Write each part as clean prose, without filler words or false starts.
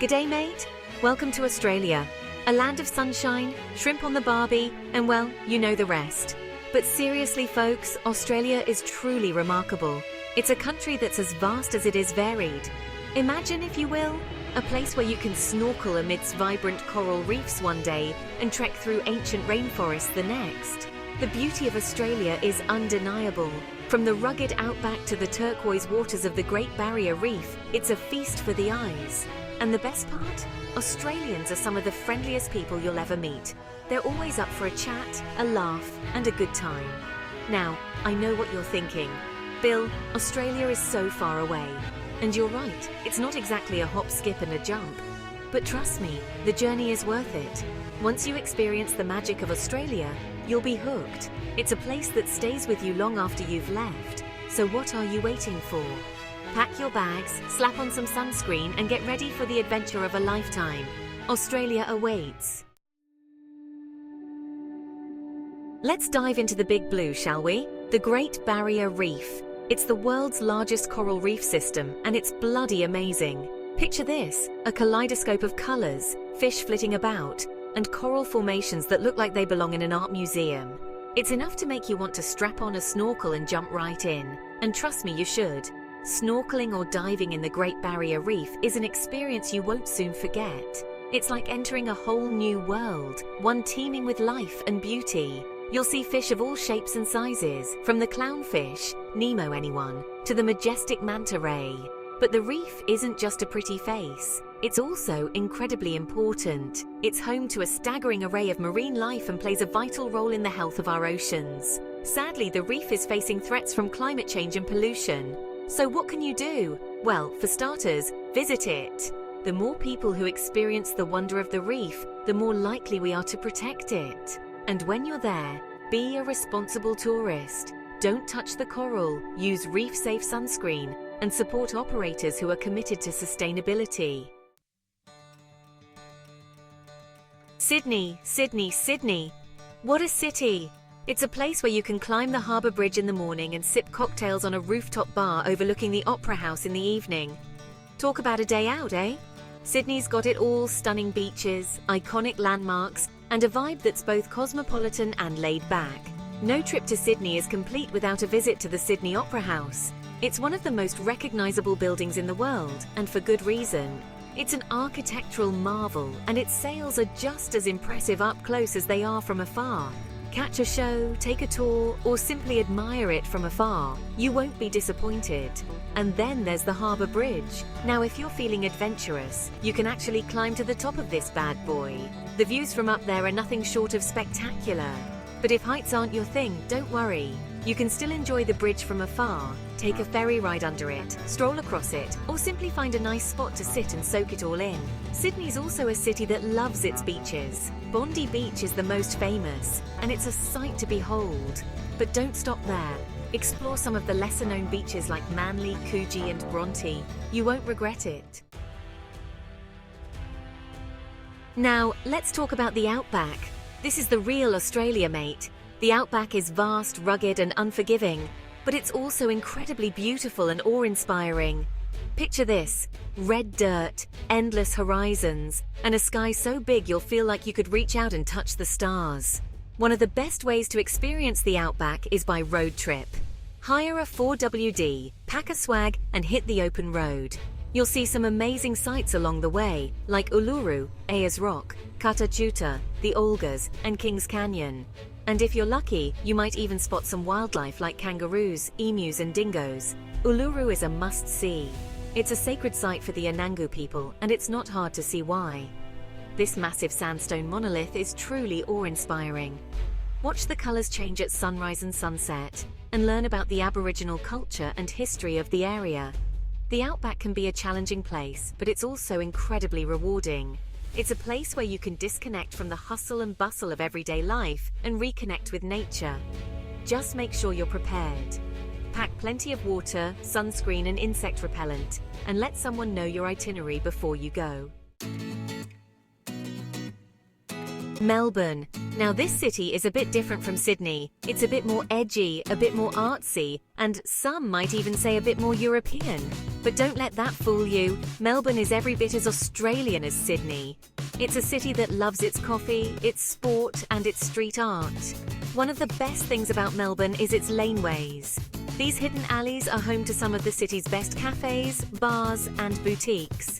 G'day mate, welcome to Australia. A land of sunshine, shrimp on the barbie, and well, you know the rest. But seriously folks, Australia is truly remarkable. It's a country that's as vast as it is varied. Imagine, if you will, a place where you can snorkel amidst vibrant coral reefs one day and trek through ancient rainforests the next. The beauty of Australia is undeniable. From the rugged outback to the turquoise waters of the Great Barrier Reef, it's a feast for the eyes. And the best part? Australians are some of the friendliest people you'll ever meet. They're always up for a chat, a laugh, and a good time. Now, I know what you're thinking. Bill, Australia is so far away. And you're right, it's not exactly a hop, skip, and a jump. But trust me, the journey is worth it. Once you experience the magic of Australia, you'll be hooked. It's a place that stays with you long after you've left. So what are you waiting for? Pack your bags, slap on some sunscreen, and get ready for the adventure of a lifetime. Australia awaits. Let's dive into the big blue, shall we? The Great Barrier Reef. It's the world's largest coral reef system, and it's bloody amazing. Picture this, a kaleidoscope of colours, fish flitting about, and coral formations that look like they belong in an art museum. It's enough to make you want to strap on a snorkel and jump right in. And trust me, you should. Snorkeling or diving in the Great Barrier Reef is an experience you won't soon forget. It's like entering a whole new world, one teeming with life and beauty. You'll see fish of all shapes and sizes, from the clownfish, Nemo anyone, to the majestic manta ray. But the reef isn't just a pretty face. It's also incredibly important. It's home to a staggering array of marine life and plays a vital role in the health of our oceans. Sadly, the reef is facing threats from climate change and pollution. So what can you do? Well, for starters, visit it. The more people who experience the wonder of the reef, the more likely we are to protect it. And when you're there, be a responsible tourist. Don't touch the coral, use reef-safe sunscreen, and support operators who are committed to sustainability. Sydney, Sydney, Sydney. What a city! It's a place where you can climb the Harbour Bridge in the morning and sip cocktails on a rooftop bar overlooking the Opera House in the evening. Talk about a day out, eh? Sydney's got it all: stunning beaches, iconic landmarks, and a vibe that's both cosmopolitan and laid back. No trip to Sydney is complete without a visit to the Sydney Opera House. It's one of the most recognisable buildings in the world, and for good reason. It's an architectural marvel, and its sails are just as impressive up close as they are from afar. Catch a show, take a tour, or simply admire it from afar. You won't be disappointed. And then there's the Harbour Bridge. Now, if you're feeling adventurous, you can actually climb to the top of this bad boy. The views from up there are nothing short of spectacular. But if heights aren't your thing, don't worry. You can still enjoy the bridge from afar, take a ferry ride under it, stroll across it, or simply find a nice spot to sit and soak it all in. Sydney's also a city that loves its beaches. Bondi Beach is the most famous, and it's a sight to behold. But don't stop there. Explore some of the lesser-known beaches like Manly, Coogee, and Bronte. You won't regret it. Now, let's talk about the outback. This is the real Australia, mate. The outback is vast, rugged, and unforgiving, but it's also incredibly beautiful and awe-inspiring. Picture this: red dirt, endless horizons, and a sky so big you'll feel like you could reach out and touch the stars. One of the best ways to experience the outback is by road trip. Hire a 4WD, pack a swag, and hit the open road. You'll see some amazing sights along the way, like Uluru, Ayers Rock, Kata Tjuta, the Olgas, and Kings Canyon. And if you're lucky, you might even spot some wildlife like kangaroos, emus, and dingoes. Uluru is a must-see. It's a sacred site for the Anangu people, and it's not hard to see why. This massive sandstone monolith is truly awe-inspiring. Watch the colours change at sunrise and sunset, and learn about the Aboriginal culture and history of the area. The outback can be a challenging place, but it's also incredibly rewarding. It's a place where you can disconnect from the hustle and bustle of everyday life and reconnect with nature. Just make sure you're prepared. Pack plenty of water, sunscreen, and insect repellent, and let someone know your itinerary before you go. Melbourne. Now this city is a bit different from Sydney. It's a bit more edgy, a bit more artsy, and some might even say a bit more European. But don't let that fool you. Melbourne is every bit as Australian as Sydney. It's a city that loves its coffee, its sport, and its street art. One of the best things about Melbourne is its laneways. These hidden alleys are home to some of the city's best cafes, bars, and boutiques.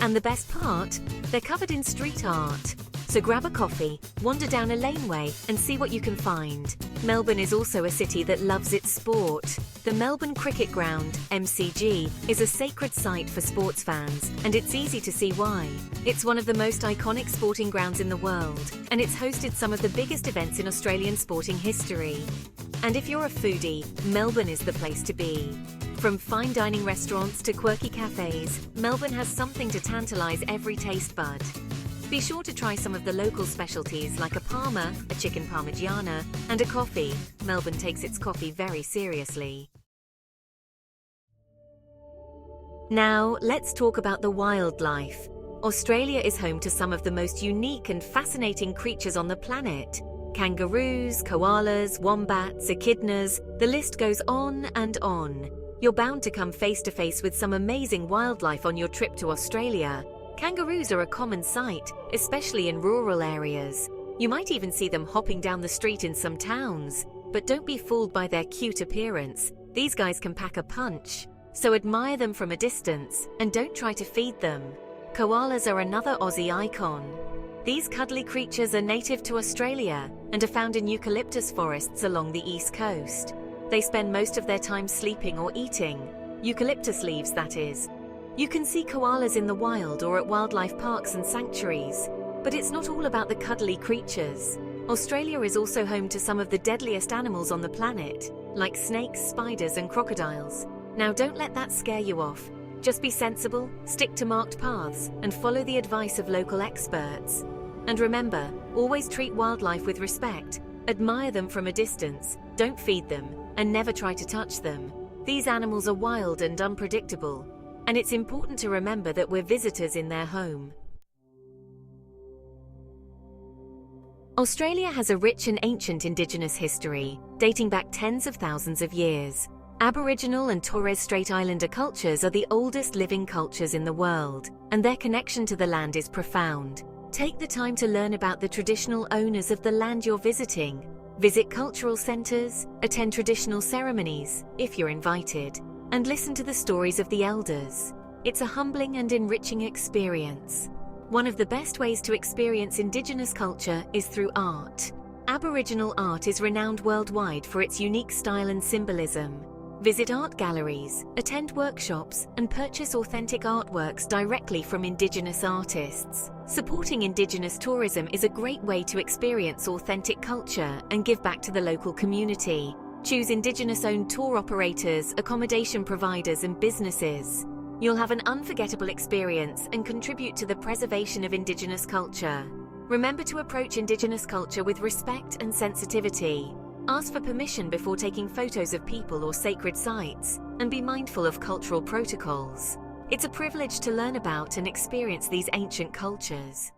And the best part? They're covered in street art. So grab a coffee, wander down a laneway, and see what you can find. Melbourne is also a city that loves its sport. The Melbourne Cricket Ground, MCG, is a sacred site for sports fans, and it's easy to see why. It's one of the most iconic sporting grounds in the world, and it's hosted some of the biggest events in Australian sporting history. And if you're a foodie, Melbourne is the place to be. From fine dining restaurants to quirky cafes, Melbourne has something to tantalise every taste bud. Be sure to try some of the local specialties like a parma, a chicken parmigiana, and a coffee. Melbourne takes its coffee very seriously. Now, let's talk about the wildlife. Australia is home to some of the most unique and fascinating creatures on the planet. Kangaroos, koalas, wombats, echidnas, the list goes on and on. You're bound to come face to face with some amazing wildlife on your trip to Australia. Kangaroos are a common sight, especially in rural areas. You might even see them hopping down the street in some towns. But don't be fooled by their cute appearance. These guys can pack a punch. So admire them from a distance and don't try to feed them. Koalas are another Aussie icon. These cuddly creatures are native to Australia and are found in eucalyptus forests along the east coast. They spend most of their time sleeping or eating. Eucalyptus leaves, that is. You can see koalas in the wild or at wildlife parks and sanctuaries. But it's not all about the cuddly creatures. Australia is also home to some of the deadliest animals on the planet, like snakes, spiders, and crocodiles. Now don't let that scare you off. Just be sensible, stick to marked paths, and follow the advice of local experts. And remember, always treat wildlife with respect. Admire them from a distance, don't feed them, and never try to touch them. These animals are wild and unpredictable. And it's important to remember that we're visitors in their home. Australia has a rich and ancient Indigenous history, dating back tens of thousands of years. Aboriginal and Torres Strait Islander cultures are the oldest living cultures in the world, and their connection to the land is profound. Take the time to learn about the traditional owners of the land you're visiting. Visit cultural centres, attend traditional ceremonies, if you're invited, and listen to the stories of the elders. It's a humbling and enriching experience. One of the best ways to experience Indigenous culture is through art. Aboriginal art is renowned worldwide for its unique style and symbolism. Visit art galleries, attend workshops, and purchase authentic artworks directly from Indigenous artists. Supporting Indigenous tourism is a great way to experience authentic culture and give back to the local community. Choose Indigenous-owned tour operators, accommodation providers, and businesses. You'll have an unforgettable experience and contribute to the preservation of Indigenous culture. Remember to approach Indigenous culture with respect and sensitivity. Ask for permission before taking photos of people or sacred sites, and be mindful of cultural protocols. It's a privilege to learn about and experience these ancient cultures.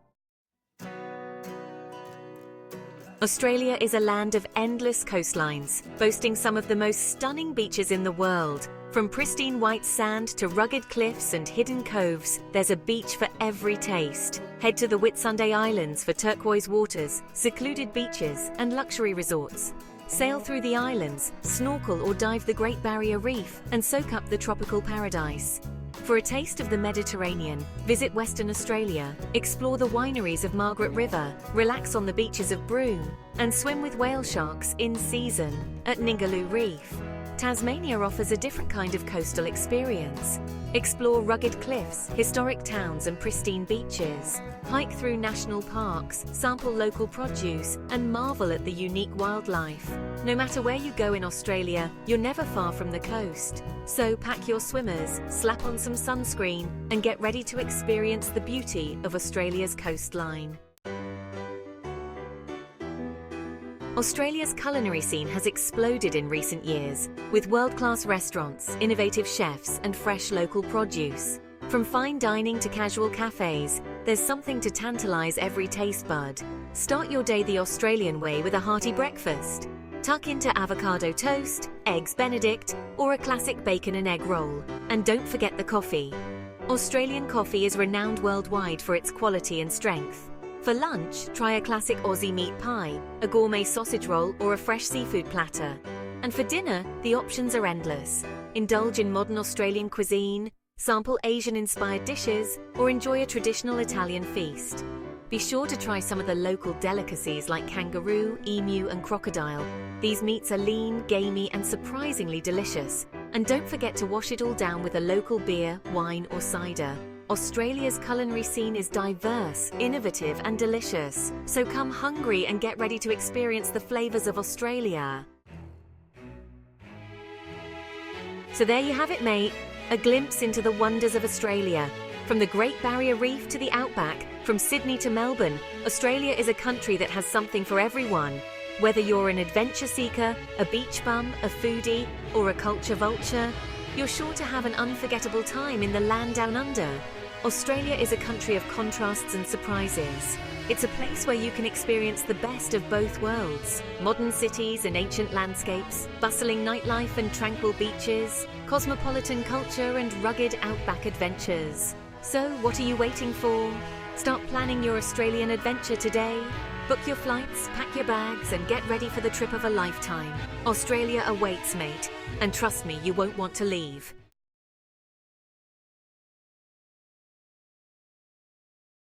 Australia is a land of endless coastlines, boasting some of the most stunning beaches in the world. From pristine white sand to rugged cliffs and hidden coves, there's a beach for every taste. Head to the Whitsunday Islands for turquoise waters, secluded beaches, and luxury resorts. Sail through the islands, snorkel or dive the Great Barrier Reef, and soak up the tropical paradise. For a taste of the Mediterranean, visit Western Australia, explore the wineries of Margaret River, relax on the beaches of Broome, and swim with whale sharks in season at Ningaloo Reef. Tasmania offers a different kind of coastal experience. Explore rugged cliffs, historic towns, and pristine beaches. Hike through national parks, sample local produce, and marvel at the unique wildlife. No matter where you go in Australia, you're never far from the coast. So pack your swimmers, slap on some sunscreen, and get ready to experience the beauty of Australia's coastline. Australia's culinary scene has exploded in recent years, with world-class restaurants, innovative chefs, and fresh local produce. From fine dining to casual cafes, There's something to tantalize every taste bud. Start your day the Australian way with a hearty breakfast. Tuck into avocado toast, eggs Benedict, or a classic bacon and egg roll. And don't forget the coffee. Australian coffee is renowned worldwide for its quality and strength. For lunch, try a classic Aussie meat pie, a gourmet sausage roll, or a fresh seafood platter. And for dinner, the options are endless. Indulge in modern Australian cuisine, sample Asian-inspired dishes, or enjoy a traditional Italian feast. Be sure to try some of the local delicacies like kangaroo, emu, and crocodile. These meats are lean, gamey, and surprisingly delicious. And don't forget to wash it all down with a local beer, wine, or cider. Australia's culinary scene is diverse, innovative, and delicious. So come hungry and get ready to experience the flavors of Australia. So there you have it, mate. A glimpse into the wonders of Australia. From the Great Barrier Reef to the outback, from Sydney to Melbourne, Australia is a country that has something for everyone. Whether you're an adventure seeker, a beach bum, a foodie, or a culture vulture, you're sure to have an unforgettable time in the land down under. Australia is a country of contrasts and surprises. It's a place where you can experience the best of both worlds. Modern cities and ancient landscapes, bustling nightlife and tranquil beaches, cosmopolitan culture and rugged outback adventures. So what are you waiting for? Start planning your Australian adventure today. Book your flights, pack your bags, and get ready for the trip of a lifetime. Australia awaits, mate. And trust me, you won't want to leave.